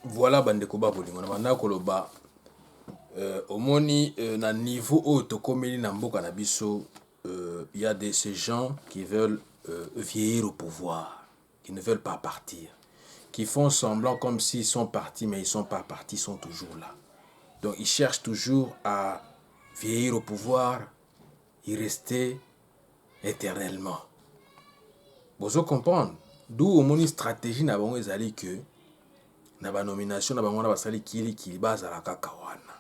Voilà bandeko ba bolingo na banda koloba omoni na niveau oyo tokomeli na mboka na biso il y a de ces gens qui veulent vieillir au pouvoir, qui ne veulent pas partir, qui font semblant comme s'ils sont partis mais ils sont pas partis, ils sont toujours là. Donc ils cherchent toujours à vieillir au pouvoir, y rester éternellement. Vous comprendre? D'où omoni stratégie na bango ezali que na ba nomination na bango na basali kili bazala kaka wana.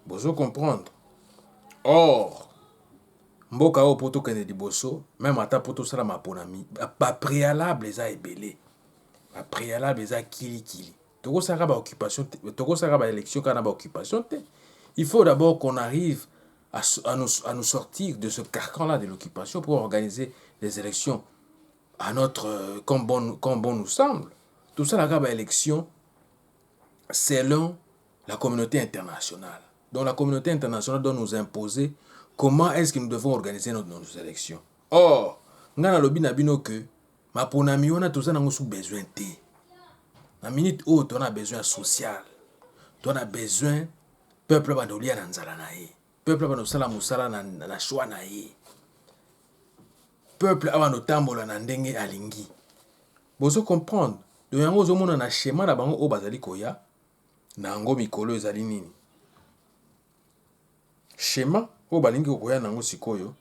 Bozo comprendre. Or mboka o poto kende liboso même ata poto sala maponami ba préalable eza ebele. Ba préalable eza kili. Toko saka ba occupation, toko saka ba élection kana ba occupation te. Il faut d'abord qu'on arrive à nous sortir de ce carcan-là de l'occupation pour organiser les élections à notre comme bon nous semble. Tout ça la ba élection selon la communauté internationale. Donc la communauté internationale doit nous imposer comment est-ce que nous devons organiser nos élections. Or, ngana lobi na bino que ma ponami wana tout ça nango sous besoin te. Na minute où on a besoin social, on a besoin peuple bandolia na nzala na ye. Peuple banosala musala na choix na ye. Peuple abano tambola na ndenge alingi. Bozo comprendre. Donc yango zomona na schéma na bango o bazali koya. Nango mikolo ezali nini schéma o balingi koya nango sikoyo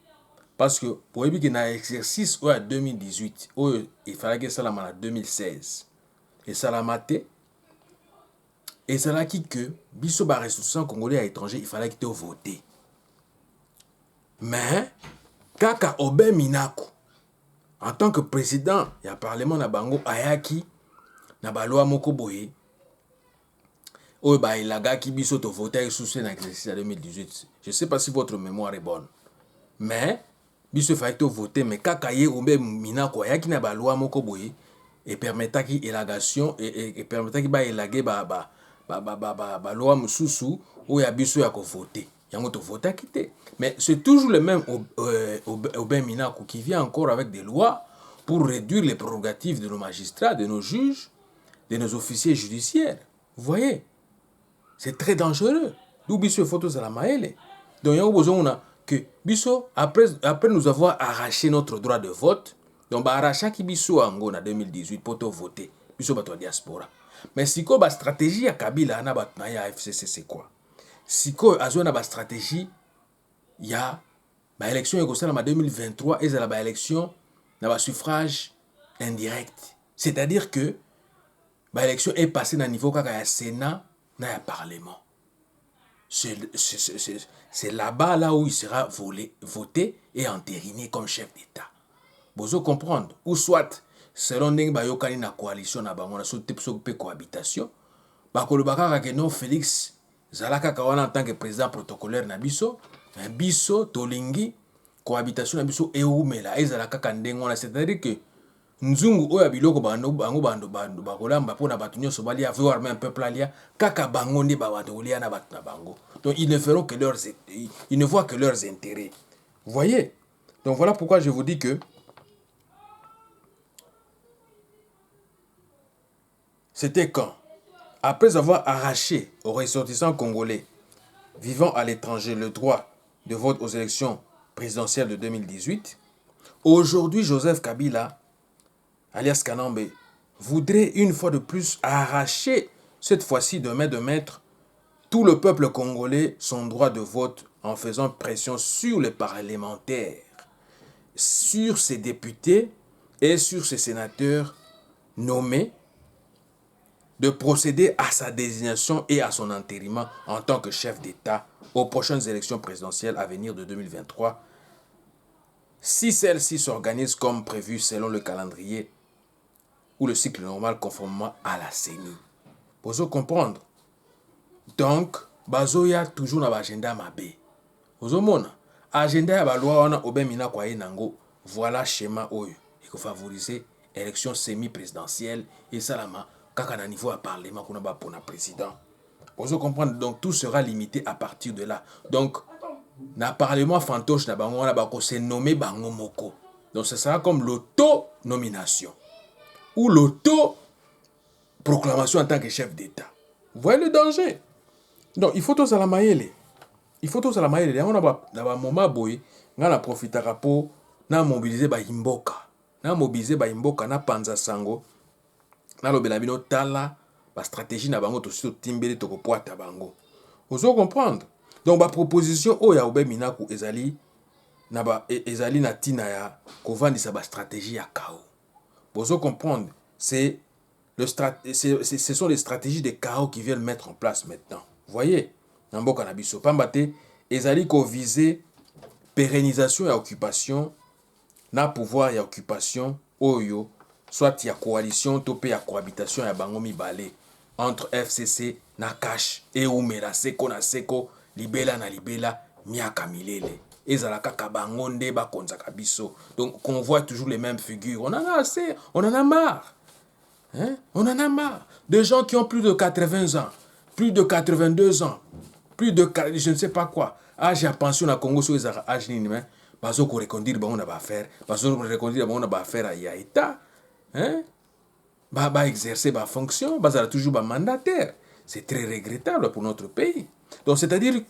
parce que boyebi que na exercice o ya 2018 oyo il fallait que salama na 2016 et salamate ezalaki que biso ba ressortissants congolais à étranger il fallait que te voter mais kaka Oben Minaku en tant que président ya parlement na bango ayaki na ba loi moko boye oyo ba ilagaki biso to voter sous un exercice en 2018. Je sais pas si votre mémoire est bonne. Mais biso fallait to voter mais kaka ye Oben Minaku ayaki na ba loi moko boye et permettaki élagation et permettaki ba élaguer ba loi mususu oyo ya biso ya ko voter. Yango to voter kité. Mais c'est toujours le même Oben Minaku qui vient encore avec des lois pour réduire les prérogatives de nos magistrats, de nos juges, de nos officiers judiciaires. Vous voyez? C'est très dangereux. D'où biso photos à la maëlle. Donc il y a besoin que biso après nous avoir arraché notre droit de vote, donc ba arracha ki biso ango na 2018 pour voter. Biso bato diaspora. Mais siko ba stratégie ya Kabila na bat na ya FCC c'est quoi? Siko azo na ba stratégie ya ba élection eko sala ma 2023 et la ba élection na ba suffrage indirect. C'est-à-dire que ba élection est passée na niveau kaka ya Sénat na ya Parlement. C'est là-bas là où il sera voté et entériné comme chef d'État. Bozo comprendre. Ou soit, selon ndenge bayokani na coalition na bango na so pe cohabitation, bakolobaka ke non Félix zalaka kawana en tant que président protocolaire na biso, biso tolingi cohabitation na biso eumela ezalaka ka ndenge wana, c'est-à-dire que nzungu oya biloko bango bakolamba pona bato nyonso balia voir même peuple alia kaka bango nde babadolia na bato na bango. Donc ils ne feront que ils ne voient que leurs intérêts. Vous voyez? Donc voilà pourquoi je vous dis que c'était quand, après avoir arraché aux ressortissants congolais vivant à l'étranger le droit de vote aux élections présidentielles de 2018, aujourd'hui Joseph Kabila alias Kanambe, voudrait une fois de plus arracher, cette fois-ci de mettre tout le peuple congolais son droit de vote en faisant pression sur les parlementaires, sur ses députés et sur ses sénateurs nommés, de procéder à sa désignation et à son entérinement en tant que chef d'État aux prochaines élections présidentielles à venir de 2023, si celles-ci s'organisent comme prévu selon le calendrier ou le cycle normal conformément à la CENI. Vous comprendre? Donc, bazoya toujours na agenda mabe. Vous mona agenda ya baloi wana Oben Minaku nango, voilà schéma oyo. Il faut favoriser élection semi-présidentielle et salama kaka na niveau à parlement kuna ba pona président. Vous comprendre? Donc tout sera limité à partir de là. Donc na parlement fantoche na bango wana bako se nommer bango moko. Donc ce sera comme l'auto-nomination ou l'auto-proclamation en tant que chef d'État. Vous voyez le danger? Donc, il faut tous à la maïle. Il faut tous à la maïle. Il y a un moment boy, on a profité pour na mobiliser ba imboka. Na mobiliser ba imboka na panza sango. Na lobela bino tala ba stratégie na bango to so timbele to ko poata bango. Vous comprendre? Donc ba proposition o ya obe minaku ezali na ba ezali na tina ya kovandisa ba stratégie ya chaos. Vous comprendre? Ce sont les stratégies de chaos qui viennent mettre en place maintenant. Vous voyez? Namboka na biso pambate ezali ko viser pérennisation et occupation na pouvoir et occupation oyo soit ya coalition to pe ya cohabitation ya bango mibale entre FCC na cash et umela seko na seko libela na libela miaka milele ezala kaka bango nde bakonzaka biso. Donc on voit toujours les mêmes figures. On en a assez, on en a marre. Hein? On en a marre. Des gens qui ont plus de 80 ans, plus de 82 ans, plus de je ne sais pas quoi. Âge à pension na Congo sur les âges ni mais bazo ko reconduire ba on a ba faire, bazo ko reconduire ba on a ba faire à état. Hein? Ba exercer ba fonction, ba toujours ba mandataire. C'est très regrettable pour notre pays. Donc c'est-à-dire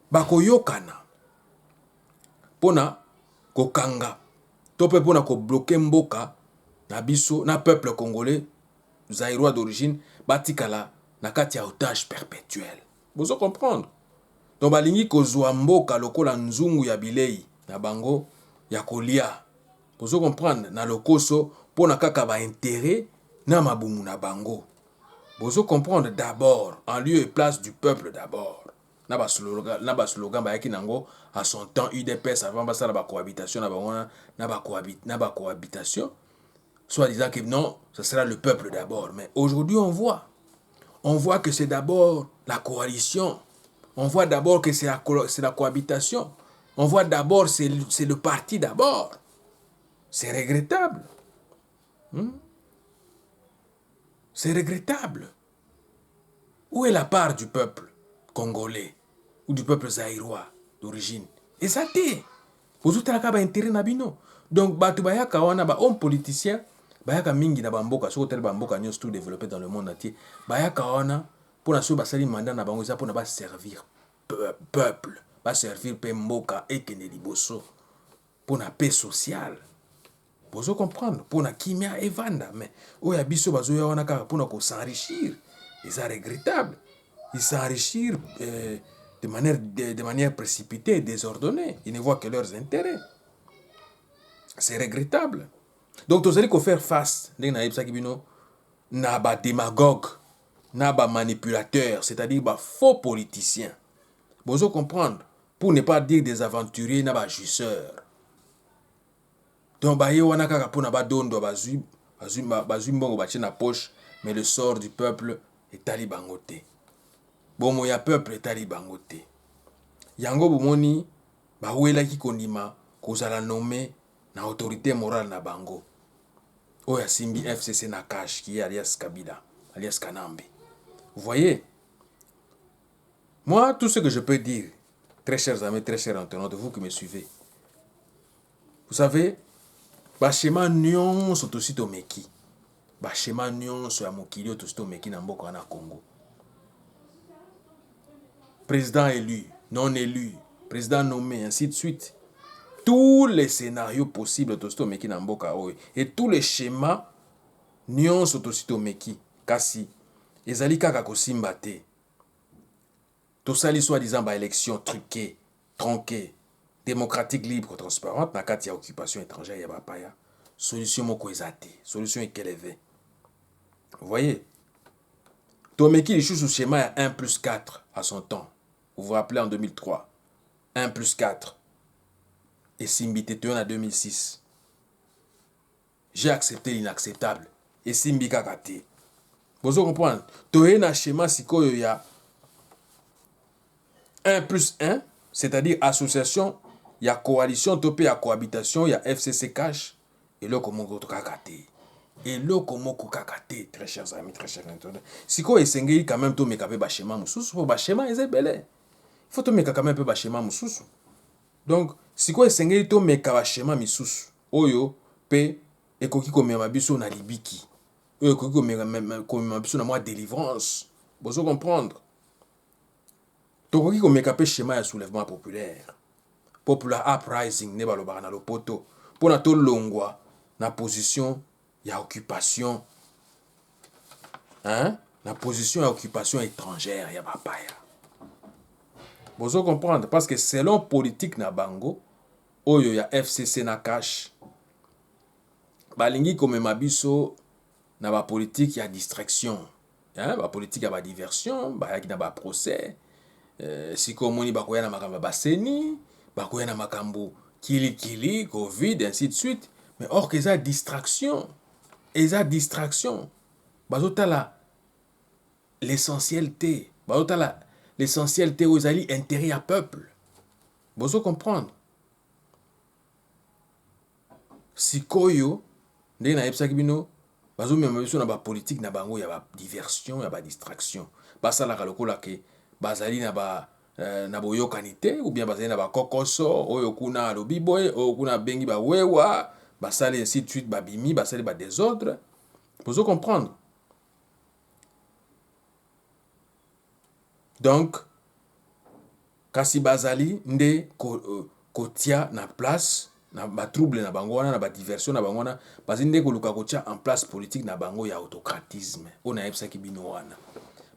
ba koyokana pona kokanga to pe pona ko bloquer mboka na biso na peuple congolais zaïrois d'origine batikala na kati ya otage perpétuel. Vous comprendre? Donc balingi kozwa mboka lokola nzungu ya bilei na bango ya kolia. Vous comprendre? Na lokoso pona kaka ba intérêt na mabumu na bango. Vous comprendre? D'abord en lieu et place du peuple d'abord. Na ba slogan ba yaki nango à son temps UDPS avant ba sala ba cohabitation na ba cohabitation. Soit disant que non, ce sera le peuple d'abord. Mais aujourd'hui, on voit que c'est d'abord la coalition. On voit d'abord que c'est la cohabitation. On voit d'abord c'est le parti d'abord. C'est regrettable. C'est regrettable. Où est la part du peuple congolais ou du peuple zaïrois d'origine? Et ça t'est. Vous avez intérêt nabino. Donc, batu bayaka wana ba homme politicien bayaka mingi na bamboka so tel bamboka nyos tout développé dans le monde entier. Bayaka wana pour na so basali mandat na bango za pour na ba servir peuple, ba servir pe mboka ekene liboso pour na paix sociale. Vous comprendre? Pour na kimia evanda mais oya biso bazo ya wana kaka pour na ko s'enrichir. Et ça regrettable. Ils s'enrichir de manière précipitée et désordonnée. Ils ne voient que leurs intérêts. C'est regrettable. Donc, vous allez faire face na ba démagogue, na ba manipulateur, c'est-à-dire ba faux politicien. Vous comprendre? Pour ne pas dire des aventuriers, na ba jusseurs. Donc, ba ye wana kaka pour na ba dondo bazui mbongo ba na poche, mais le sort du peuple est ali bangote. Bomo ya peuple est ali bangote. Yango bomoni ba wela ki kondima kozala nommé na autorité morale na bango. Oya Simbi FCC Nakash qui est alias Kabila, alias Kanambe. Vous voyez? Moi, tout ce que je peux dire, très chers amis, très chers internautes, vous qui me suivez, vous savez, Bachema Nyon sont aussi Tomeki. Bachema Nyon sont à Mokilio, tous Tomeki na Mboko na Congo. Président élu, non élu, président nommé, ainsi de suite. Tous les scénarios possibles de Meki Namboka et tous les schémas Nyon Sotosto Meki Kasi ezali kaka kosimba te. Tosali soi-disant ba élection truquée, tronquée, démocratique, libre, transparente na kati ya occupation étrangère ya bapaya. Solution moko ezate, solution ekeleve. Vous voyez? Tomeki les sous schéma ya 1+4 à son temps. Vous vous rappelez en 2003. 1+4. Et Simbi Tétéon en 2006. J'ai accepté l'inacceptable. Et Simbi Kakate. Vous comprenez? Toye na schéma siko yo ya 1+1, c'est-à-dire association, il y a coalition, topé ya cohabitation, il y a FCC cash, et là comment go Kakate. Et là comment Kakate, très chers amis, très chers internautes. Siko esengeli quand même to mekabe ba schéma mususu, pour ba schéma ezebele. Il faut to meka quand même peu ba schéma mususu. Donc, si quoi esengeli to meka schéma misusu oyo pe ekoki komema biso na libiki oyo ekoki komema biso na mwa délivrance Vous comprendre. Tokoki komeka pe schéma ya soulèvement populaire. Popular uprising ne balobaka na lopoto. Pona to longwa na position ya occupation. Hein? Na position ya occupation étrangère ya bapaya. Vous comprendre parce que selon politique na bango oyo ya FCC na cash balingi komema biso na ba politique ya distraction. Hein? Ba politique ya ba diversion, ba yaki na ba procès. Siko moni bakoya na makambo baseni, bakoya na makambo kili, Covid, ainsi de suite. Mais or que ça distraction. Eza distraction. Bazotala l'essentiel te. Bazotala l'essentiel te aux alliés intérêt à peuple. Vous comprendre. Sikoyo, ndenge na yebisaki bino, bazomema biso na ba politique na bango ya ba diversion, ya ba distraction. Basalaka lokola ke bazali na ba na boyokani te ou bien bazali na ba kokoso oyo kuna alobi boye oyo kuna bengi ba wewa basali ainsi de suite babimi basali ba désordre. Vous comprendre. Donc kasi bazali nde kotia na place na ba trouble na bango wana na ba diversion na bango wana bazali nde koluka kotia en place politique na bango ya autocratisme on a yebisaki bino wana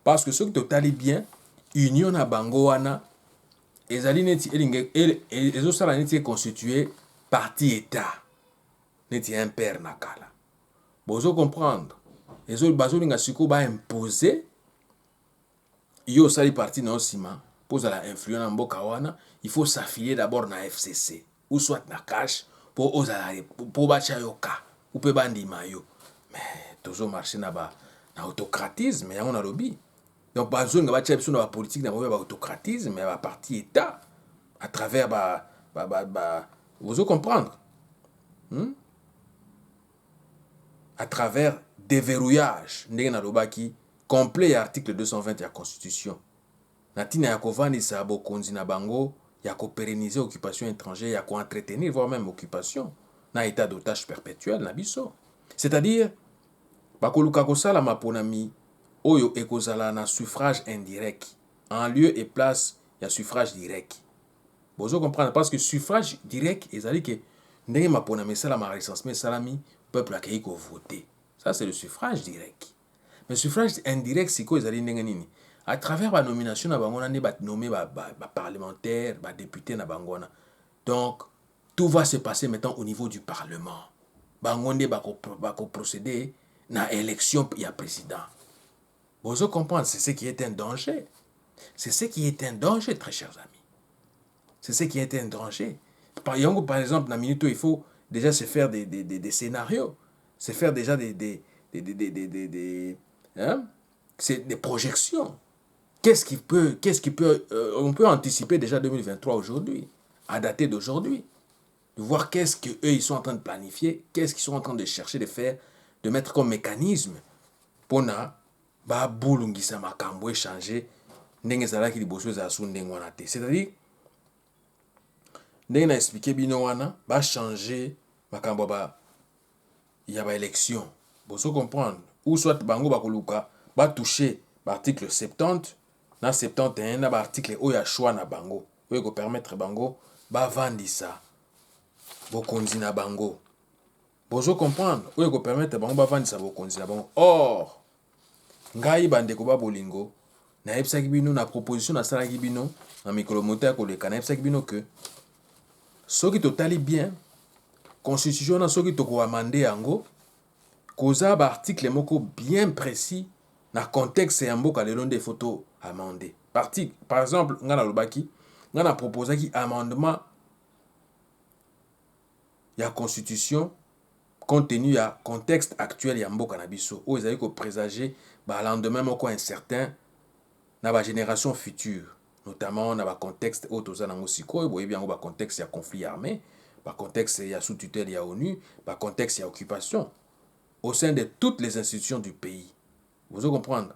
parce que ceux qui totali bien union na bango wana ezali neti ezosala neti constitué parti état neti un père na kala bozo comprendre bazolinga siko ba imposer yo osali parti na osima pozala influent na mboka wana il faut s'affilier d'abord na FCC ou soit na cash po ozala po bacha yo ka ou pe bandima yo mais tozo marcher na autocratisme yango na lobby. Donc, bazolinga bacha biso na ba politique na ba autocratisme ba parti état à travers vous comprendre. À travers déverrouillage ndenge na lobaki complet ya article 220 ya constitution. Na tina ya kovandisa bokonzi na bango ya ko pérenniser occupation étrangère ya ko entretenir voire même occupation na état d'otage perpétuel na biso. C'est-à-dire bakoluka kosala maponami oyo ekozala na suffrage indirect en lieu et place ya suffrage direct. Bozo comprendre parce que suffrage direct ezali que ndenge mapona mesala ma recensement salami peuple akei ko voter. Ça c'est le suffrage direct. Mais suffrage indirect siko ezali ndenge nini? À travers ba nomination na bangona ne ba nommer ba parlementaire, ba député na bangona. Donc tout va se passer maintenant au niveau du parlement. Bangonde ba ko procéder na élection ya président. Vous comprenez, c'est ce qui est un danger. C'est ce qui est un danger, très chers amis. C'est ce qui est un danger. Par exemple, dans minute, il faut déjà se faire des scénarios, se faire déjà des projections. On peut anticiper déjà 2023 aujourd'hui, à dater d'aujourd'hui, de voir qu'est-ce qu'eux ils sont en train de planifier, qu'est-ce qu'ils sont en train de chercher de faire, de mettre comme mécanisme pour ba bulungisa makambo échanger ndenge ezalaki liboso ezala su ndenge wana te. C'est-à-dire ndenge na expliqué bino wana ba changer makambo ya ba élection. Boso comprendre ou soit bango bakoluka ba toucher ba article 70 na 71 na ba article oyo ya choix na bango oyo ko permettre bango ba vandisa bokonzi na bango. Boso comprendre oyo ko permettre bango ba vandisa bokonzi na bango. Or ngai bandeko ba bolingo na yebisaki bino na proposition na salaki bino na mikolo moto ya koleka na yebisaki bino que soki totali bien constitution na soki toko amender yango koza ba article moko bien précis na contexte ya mboka lelo nde photo amender par exemple nga na lobaki nga na proposaki amendement ya constitution compte tenu ya contexte actuel ya mboka na biso oyo ezali ko présager ba lendemain moko incertain na ba génération future notamment na ba contexte oyo toza nango sikoyo boyebi yango ba contexte ya conflit armé ba contexte ya sous tutelle ya ONU ba contexte ya occupation au sein de toutes les institutions du pays. Vous comprendre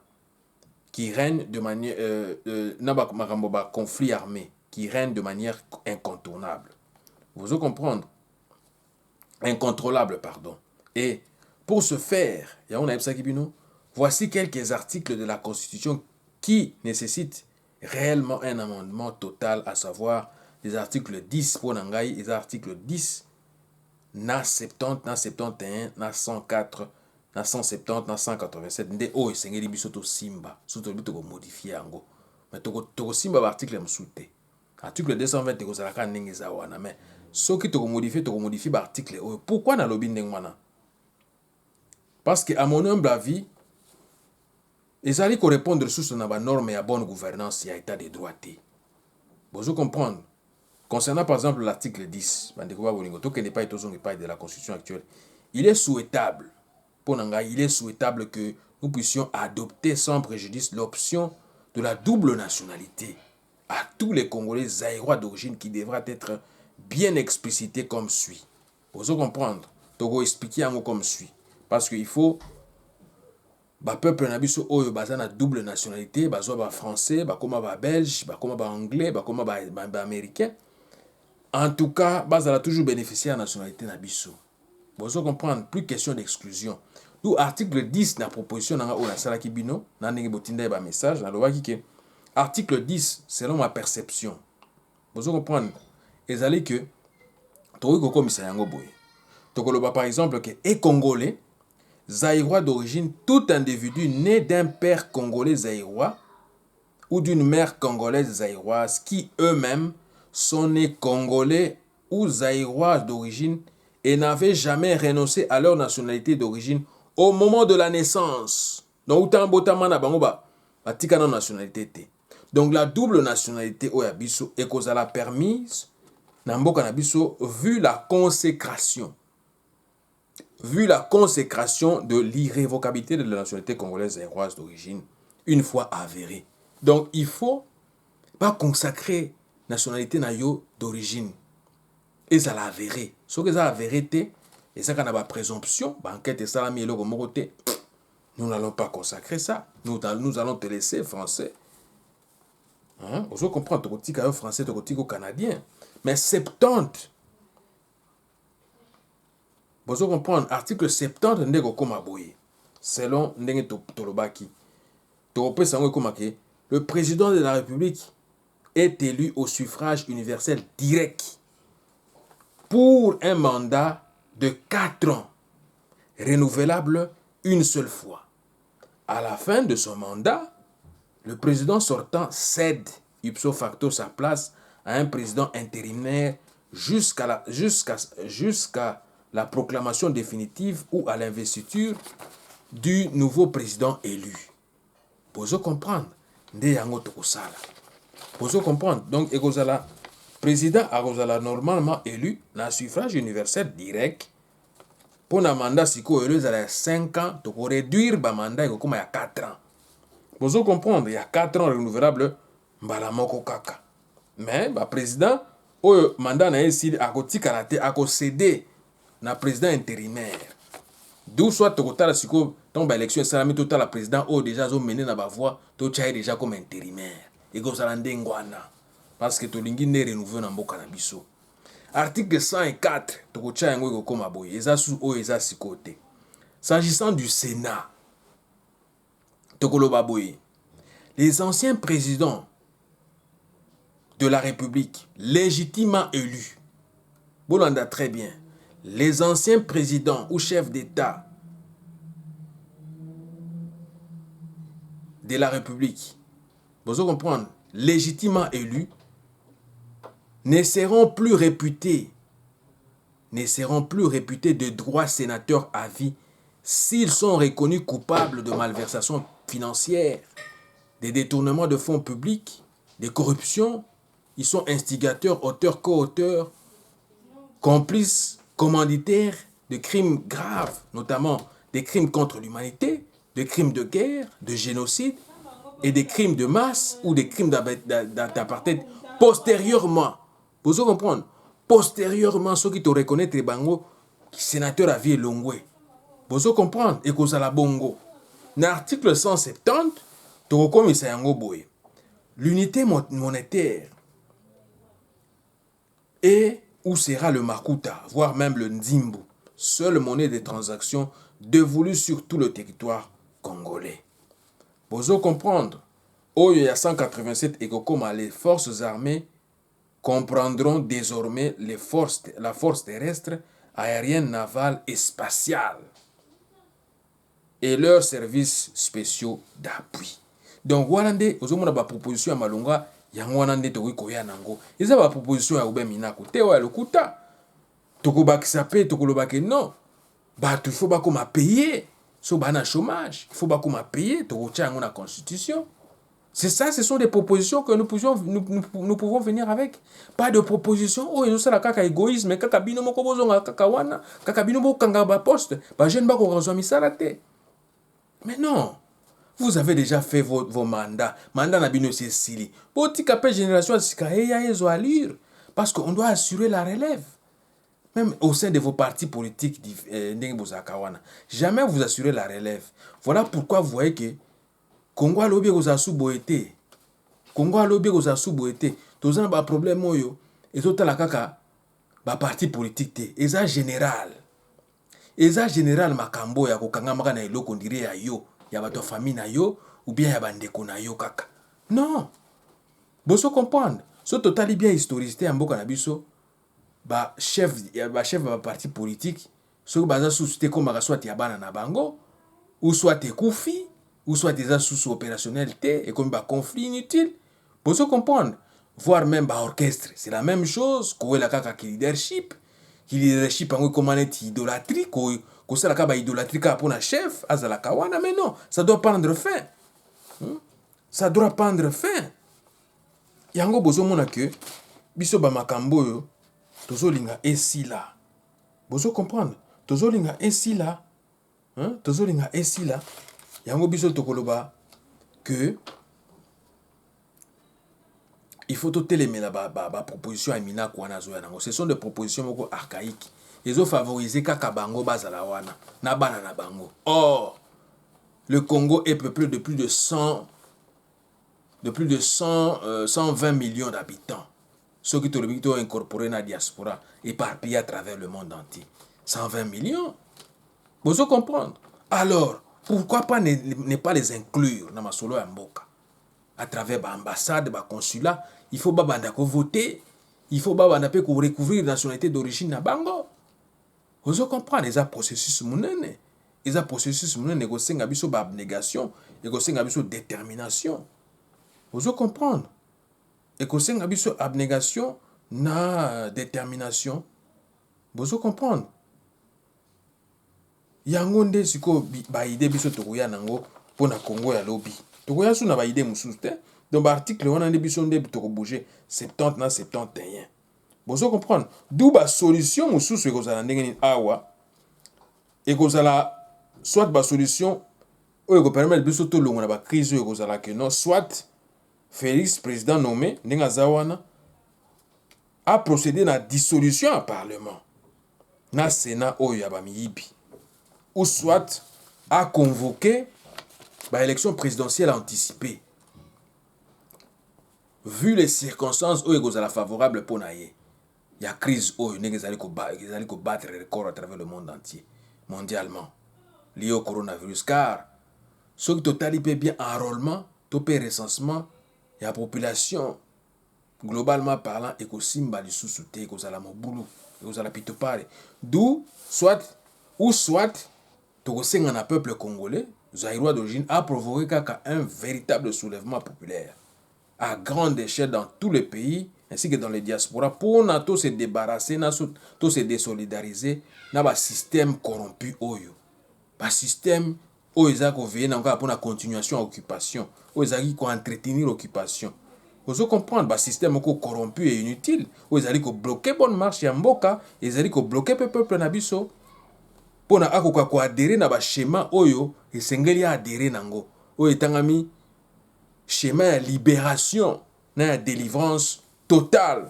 qui règne de manière na ba makambo ba conflit armé qui règne de manière incontournable. Vous comprendre incontrôlable, pardon. Et pour ce faire, voici quelques articles de la Constitution qui nécessite réellement un amendement total, à savoir les articles 10 pour Nangaï, les articles 10, na 70, na 71, na 104, na 170, na 187, nde o esengeli biso to simba, surtout to modifier yango. Mais to simba ba article msute. Article 220 to zalaka ndenge za wana, mais soki to modifier ba article o. Pourquoi na lobi ndenge wana? Parce que à mon humble avis, ils allaient répondre sur la norme et à bonne gouvernance et à état de droit. Vous comprendre. Concernant par exemple l'article 10, de la Constitution actuelle, il est souhaitable, que nous puissions adopter sans préjudice l'option de la double nationalité à tous les Congolais zaïrois d'origine qui devra être bien explicité comme suit. Vous comprendre. Togo expliquer comme suit. Parce qu'il faut peuple na biso oyo baza na double nationalité, bazo ba français, bakoma ba belge, bakoma ba anglais, bakoma ba américain. En tout cas, bazala toujours bénéficier de la nationalité na biso. Vous comprendre, plus question d'exclusion. Nous article 10 de la proposition na o la sala kibino, na ndenge botinda ba message na lobaki ke article 10 selon ma perception. Vous comprendre, ezali que toyi ko komisa yango boye. Tokoloba par exemple que et congolais zaïrois d'origine, tout individu né d'un père congolais zaïrois ou d'une mère congolaise zaïroise qui eux-mêmes sont nés congolais ou zaïrois d'origine et n'avaient jamais renoncé à leur nationalité d'origine au moment de la naissance. Donc, donc la double nationalité au yabiso est causala permise namboka nabiso vu la consécration de l'irrévocabilité de la nationalité congolaise zaïroise d'origine, une fois avérée. Donc, il faut pas consacrer la nationalité d'origine. Et ça l'a avéré. Ce que ça a avéré, et ça qu'on a la présomption, enquête et ça nous n'allons pas consacrer ça. Nous allons te laisser français. Hein? Vous comprenez, tu es français, tu es canadien. Mais 70. Vous comprenez, article 70 ndeko koma boye. Selon ndenge tolobaki. Le président de la République est élu au suffrage universel direct pour un mandat de 4 ans, renouvelable une seule fois. À la fin de son mandat, le président sortant cède ipso facto sa place à un président intérimaire jusqu'à la proclamation définitive ou à l'investiture du nouveau président élu. Vous comprendre, vous comprendre. Donc, le président a normalement élu dans suffrage universel direct pour un mandat siko élu à 5 ans, pour réduire le mandat il y a 4 ans. Vous comprendre, il y a 4 ans renouvelable, mbalamoko kaka. Mais le président, le mandat n'a pas cédé na président intérimaire. D'où soit total siko tombe élection salami total président o déjà zo mené na ba voix to tchaye déjà comme intérimaire et go zalande ngwana parce que to lingi ne renouveler na mboka na biso. Article 104 to tchaye ngo comme aboye eza sous o eza sikote. S'agissant du Sénat to koloba boye, les anciens présidents de la République légitimement élus, bolanda très bien, les anciens présidents ou chefs d'État de la République, vous comprenez, légitimement élus, ne seront plus réputés de droits sénateurs à vie s'ils sont reconnus coupables de malversations financières, des détournements de fonds publics, de corruption. Ils sont instigateurs, auteurs, co-auteurs, complices, commanditaires de crimes graves, notamment des crimes contre l'humanité, des crimes de guerre, de génocide et des crimes de masse ou des crimes d'apartheid postérieurement. Vous comprenez? Postérieurement, ceux qui te reconnaissent les bango, sénateur à vie longwe. Vous comprenez? Et que ça la bongo. Dans l'article 170, tu reconnais ça yango boy. L'unité monétaire et où sera le makuta, voire même le nzimbu, seule monnaie de transaction dévolue sur tout le territoire congolais. Vous comprenez? Oyo ya 187 ekokoma les forces armées comprendront désormais la force terrestre, aérienne, navale et spatiale et leurs services spéciaux d'appui. Donc wana nde ozomona ba proposition ya malonga yango wana nde tokoki koya nango. Eza ba proposition ya Aubin Minaku te ya lokuta. Tokobakisa pe tokolobake non. Bato il faut bakoma payer. So bana chômage, il faut bakoma payer tokotia yango na constitution. C'est ça, ce sont des propositions que nous pouvons venir avec. Pas de propositions. Oh, nous sommes là, kaka égoïsme, kaka bino moko bozonga, kaka wana, kaka bino moko kanga ba poste, ba jeune bako razwa misalate. Mais non, vous avez déjà fait vos mandats. Mandat na bino c'est sili. Boti kapé génération sika ya ezo allure parce qu'on doit assurer la relève. Même au sein de vos partis politiques ndenge bozaka wana, jamais vous assurez la relève. Voilà pourquoi vous voyez que Congo alobi koza suboete. Congo alobi koza suboete. Tozana ba problème oyo ezotala kaka ba parti politique te. Eza général. Eza général makambo ya kokanga maka na eloko ndire ya yo, ya bato famille na yo ou bien ya bandeko na yo kaka. Non. Boso comprendre. So totali bien historicité ya mboka na biso ba chef ba parti politique so baza société comme soit ya bana na bango ou soit ekufi ou soit des sous opérationnels et comme un conflit inutile. Pour se comprendre, voire même un orchestre, c'est la même chose. Qu'on la kaka qui leadership en comment est idolâtrie, qu'on la kaba idolâtrie pour un chef, azala kawana, mais non, ça doit prendre fin. Ça doit prendre fin. Yango bozo mona que biso ba makambo yo tozo linga esi là. Bozo comprendre, tozo linga esi là. Tozo linga esi là. Yango biso tokoloba que il faut tout télémer la proposition à Mina Kwana Zoya nango. Ce sont des propositions moko archaïques. Ils ont favorisé kaka bango bazala wana na bana na bango. Or, le Congo est peuplé de plus de 120 millions d'habitants. Ceux qui ont incorporé la diaspora éparpillés à travers le monde entier. 120 millions. Vous comprendre? Alors, pourquoi pas ne pas les inclure dans ma solo ya mboka à travers l'ambassade, le consulat? Il faut babanda ko voter, il faut babanda pe ko recouvrir la nationalité d'origine na bango. Vous comprendre? Les processus munene, les processus munene ko senga biso ba abnégation et ko senga biso détermination. Vous comprendre? Et ko senga biso abnégation na détermination. Vous comprendre? Yango nde siko ba idée biso tokoya nango pona Congo ya lobi. Tokoya suna ba idée mususu te. Donc ba article wana nde biso nde toko bouger 70 na 71. Bozo comprendre. D'où ba solution mususu ekozala ndenge nini awa. Ekozala soit ba solution oyo ko permettre biso to longo na ba crise oyo ekozala que non soit Félix président nommé ndenge azawana a procédé na dissolution en parlement. Na Sénat oyo ya ba miyibi. Ou soit à convoquer l'élection présidentielle anticipée. Vu les circonstances où il est favorable pour naïe, il y a crise où il y a battre les records à travers le monde entier, mondialement, lié au coronavirus. Car ce qui total peut bien enrôlement, topé recensement, il y a population globalement parlant et que simba li sous-souté, que ça la moboulou, que ça la pitopare. D'où soit un peuple congolais, zaïrois d'origine, a provoqué un véritable soulèvement populaire à grande échelle dans tous les pays ainsi que dans les diasporas pour tout se débarrasser, tout se désolidariser dans le système corrompu oyo. Le système oyo ezako veiller encore pour la continuation occupation, oyo ezaki ko entretenir l'occupation. Vous comprendre, le système corrompu et inutile, oyo ezali ko bloquer bonne marche ya mboka, ezali ko bloquer peuple na biso. Pour na akoka ko adhérer na ba schéma oyo esengeli adhérer nango oyo etangami schéma ya libération na ya délivrance totale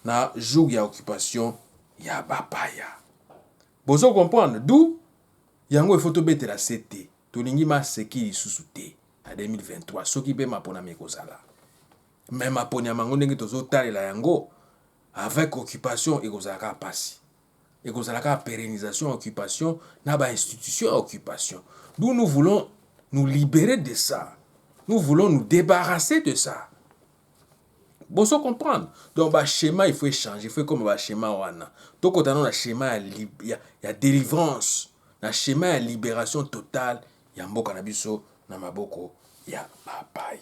na joug ya occupation ya bapaya. Bozo comprendre d'où yango il faut to betela CT tolingi ma seki lisusu te à 2023 soki be mapona mekozala même maponi ya mango ndenge tozotalela yango avec occupation ekozalaka pasi. Et que la pérennisation, occupation, n'a pas institution, occupation. D'où nous voulons nous libérer de ça. Nous voulons nous débarrasser de ça. Bon, ça comprendre. Donc, le schéma, il faut échanger. Il faut comme le schéma. Donc, quand on a un schéma, il y a délivrance. Un schéma de libération totale. Il y a un cannabis, namaboko, il y a papaya.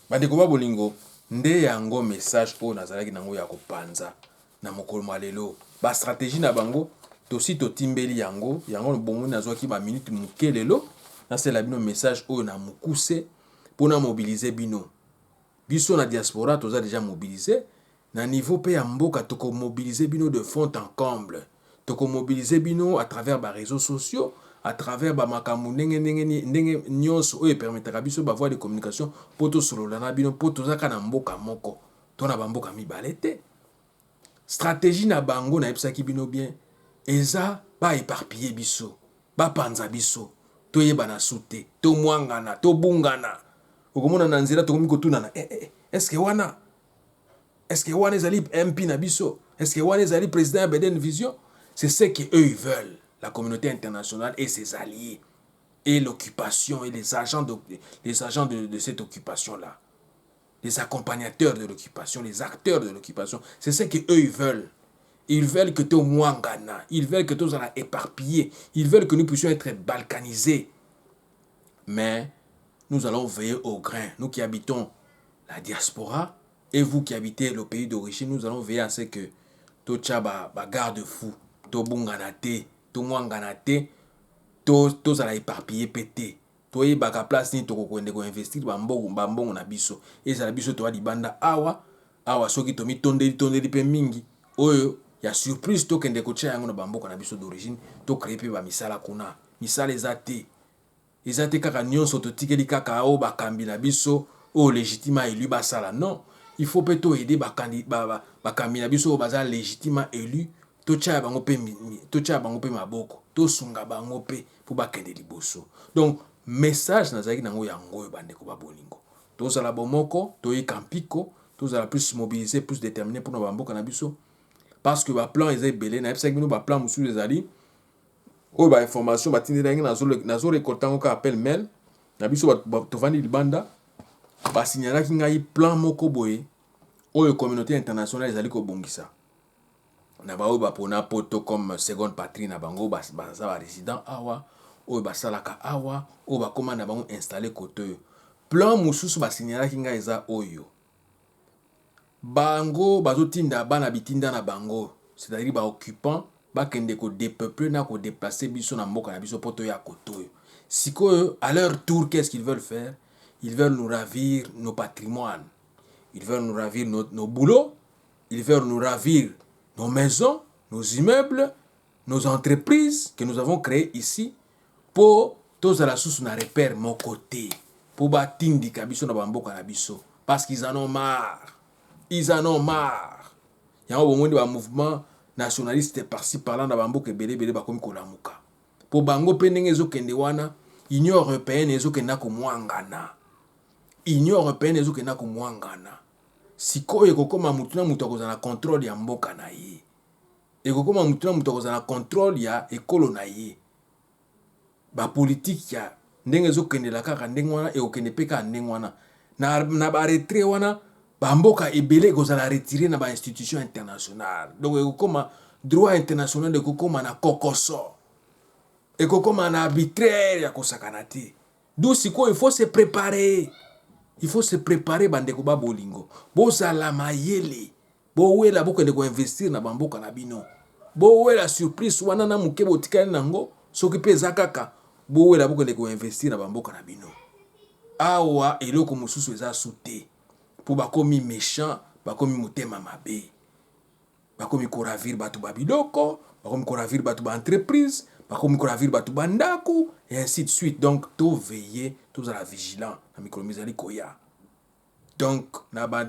Bandeko ba bolingo, nde yango message po nazalaki nango ya kopanza na mokolo malelo. Ba stratégie na bango, tosi to timbeli yango, yango bongo nazwaki ba minute muke lelo. Na c'est la bino message oyo na mukuse pour na mobiliser bino. Biso na diaspora toza déjà mobilisé na niveau pe ya mboka toko mobiliser bino de fond en comble. Toko mobiliser bino à travers ba réseaux sociaux, à travers ba makamu ndenge nyonso oyo permettra biso ba voie de communication poto solola na bino poto zaka na mboka moko to na ba mboka mibale te. Stratégie na bango na yebisaki bino bien eza ba éparpiller biso, ba panza biso, to yeba na sute, to mwangana, to bungana. Okomona na nzela tokomi kotunana est-ce que wana ezali MP na biso, est-ce que wana ezali président Beden Vision? C'est ce que eux ils veulent, la communauté internationale et ses alliés et l'occupation et les agents de cette occupation là, les accompagnateurs de l'occupation, les acteurs de l'occupation. C'est ce que eux ils veulent. Ils veulent que tu sois mwangana, ils veulent que tu sois éparpillé, ils veulent que nous puissions être balkanisés. Mais nous allons veiller au grain. Nous qui habitons la diaspora et vous qui habitez le pays d'origine, nous allons veiller à ce que to tchaba ba garde-fou, to bunganate, to mwanganate, to zala éparpillé pété. To y baka place ni to ko investir bambongo na biso. Et ça la biso to di banda awa soki to mi tondeli pe mingi. Oyo ya surprise to kende ko tcha yango na bamboko na biso d'origine, to créer pe ba misala kuna. Misala ezate. Ezate kaka nyonso to tikeli kaka o bakambi na biso o légitimement élu basala. Non, il faut plutôt aider bakambi na biso o baza légitimement élu to tcha bango pe maboko to sunga bango pe pour bakende liboso. Donc message nazaki nango yango bandeko ba bolingo. To zala bomoko, to ikampiko, to zala plus mobilisé, plus déterminé pour na bamboka na biso parce que ba plan ezay belé na epsaki bino ba plan musu ezali. Oh ba information batindi nangi nazo récolter ka appel mail na biso tovandi libanda ba signalaki ngai plan moko boye oyo communauté internationale ezali ko bongisa na ba oyo ba pona poto comme seconde patrie na bango ba résident awa oyo ba salaka awa oyo ba komanda bango installer côté plan mususu ba signalaki ngai eza oyo bango bazotinda bana bitinda na bango, c'est-à-dire ba occupant bakende ko dépeupler na ko déplacer biso na mboka na biso poto ya koto. Siko à leur tour qu'est-ce qu'ils veulent faire? Ils veulent nous ravir nos patrimoines. Ils veulent nous ravir nos boulots, ils veulent nous ravir nos maisons, nos immeubles, nos entreprises que nous avons créées ici pour tous à la source na repère mon côté pour batindi kabiso na bamboka na biso parce qu'ils en ont marre. Ils en ont marre. Il y a un mouvement nationaliste par-ci par-là na bamboka belé bakomi kolamuka. Pour bango pendenge ezokende wana, Union européenne ezokenda ko mwangana. Union européenne ezokenda ko mwangana. Sikoyo ekokoma mutu na mutu akozala contrôle ya mboka na ye. Ekokoma mutu na mutu akozala contrôle ya ekolo na ye. Ba politique ya ndenge ezokendela kaka ndenge wana ekokende pe kaka ndenge wana. Na ba retrait wana bamboka ebele kozala retiré na ba institution internationale. Donc ekokoma droit international ekokoma na kokoso. Ekokoma na arbitraire ya kosakana te. Donc siko il faut se préparer. Il faut se préparer bandeko ba bolingo. Bozala mayele. Bowela bokende ko investir na bamboka na bino. Bowela surprise wana na muke botikali nango soki pe zakaka. Bowela bokende ko investir na bamboka na bino. Awa eloko mususu eza sute. Pour bakomi méchant, bakomi motema mabe. Bakomi koravir batu babiloko, bakomi koravir batu ba entreprise, bakomi koravir batu bandaku et ainsi de suite. Donc tout veiller, tout à la vigilant na mikolo mizali koya. Donc na ba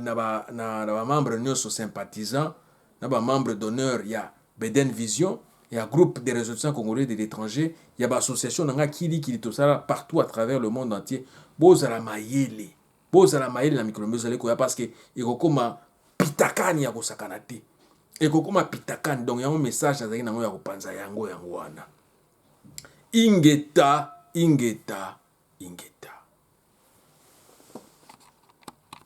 membre nyonso sympathisant, na ba membre d'honneur ya Beden Vision, il y a groupe des ressortissants congolais de l'étranger, il y a ba association nanga kili to sala partout à travers le monde entier. Bozala mayele. Bozala mayele na mikolo mizali koya parce que ekokoma pitakani ya kosakana te. Ekokoma pitakani donc yango message azali nango ya kopanza yango wana. Ingeta.